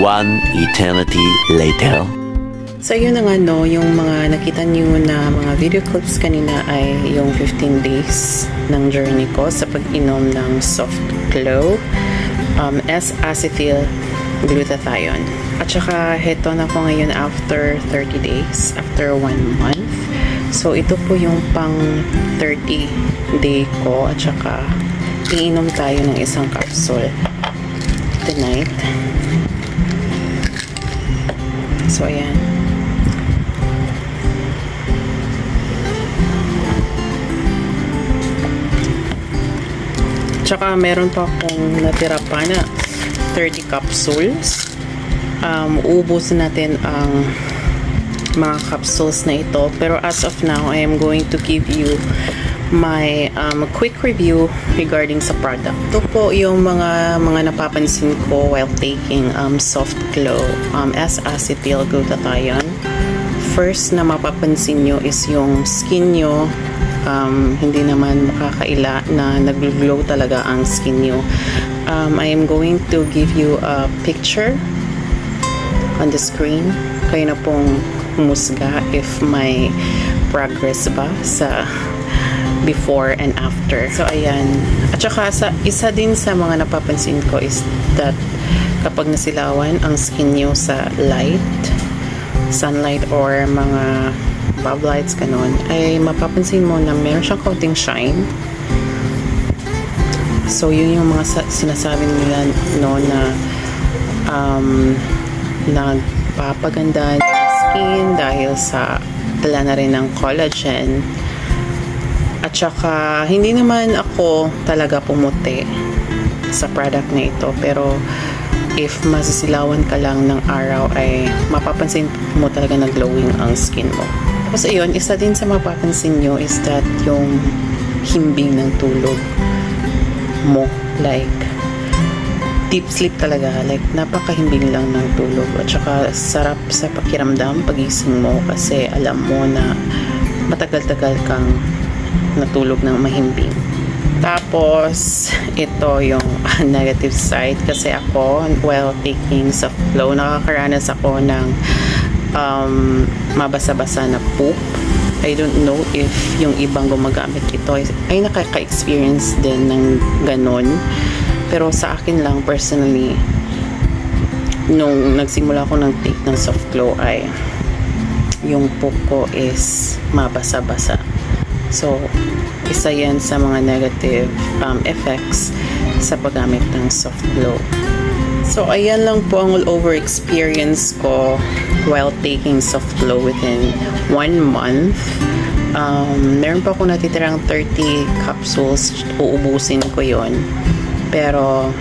One eternity later. So yun na nga no, yung mga nakita niyo na mga video clips kanina ay yung 15 days ng journey ko sa pag-inom ng Soft Glow S-acetyl glutathione. At saka heto na po ngayon after 30 days, after 1 month. So ito po yung pang 30 day ko at saka iinom tayo ng isang capsule tonight. So ayan. Tsaka meron pa akong natira pa na 30 capsules. Uubusin natin ang mga capsules na ito. Pero as of now, I am going to give you my quick review regarding sa product. Ito po yung mga napapansin ko while taking Soft Glow S-acetyl glutathione. First na mapapansin nyo is yung skin nyo. Hindi naman makakaila na nag-glow talaga ang skin nyo. I am going to give you a picture on the screen. Kayo na pong humusga if may progress ba sa before and after. So ayan. At saka isa din sa mga napapansin ko is that kapag nasilawan ang skin nyo sa sunlight or mga bulb lights, ganon, ay mapapansin mo na meron siyang coating shine. So, yun yung mga sinasabi nila no, na nagpapaganda ng skin dahil sa dala na rin ng collagen. At saka, hindi naman ako talaga pumuti sa product na ito. Pero, if masisilawan ka lang ng araw, ay mapapansin mo talaga na glowing ang skin mo. Tapos ayun, isa din sa mapapansin nyo is that yung himbing ng tulog mo, like deep sleep talaga, like napakahimbing lang ng tulog. At saka sarap sa pakiramdam pagising mo kasi alam mo na matagal-tagal kang natulog ng mahimbing. Tapos ito yung negative side kasi ako while taking Soft Glow, nakakaranas ako ng mabasa-basa na poop. I don't know if yung ibang gumagamit ito ay nakaka-experience din ng ganon. Pero sa akin lang personally, nung nagsimula ako ng take ng Soft Glow ay yung poop ko is mabasa-basa. So, isa yan sa mga negative effects sa paggamit ng Soft Glow. So, ayan lang po ang all-over experience ko while taking Soft Glow within 1 month. Meron pa ako natitirang 30 capsules. Uubusin ko yon. Pero,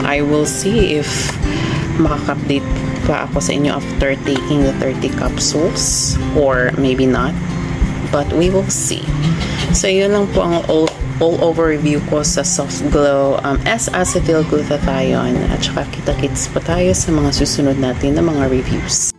I will see if makaka-update pa ako sa inyo after taking the 30 capsules or maybe not. But we will see. So, yun lang po ang all-over review ko sa Soft Glow S-acetyl glutathione. At saka kita-kits pa tayo sa mga susunod natin na mga reviews.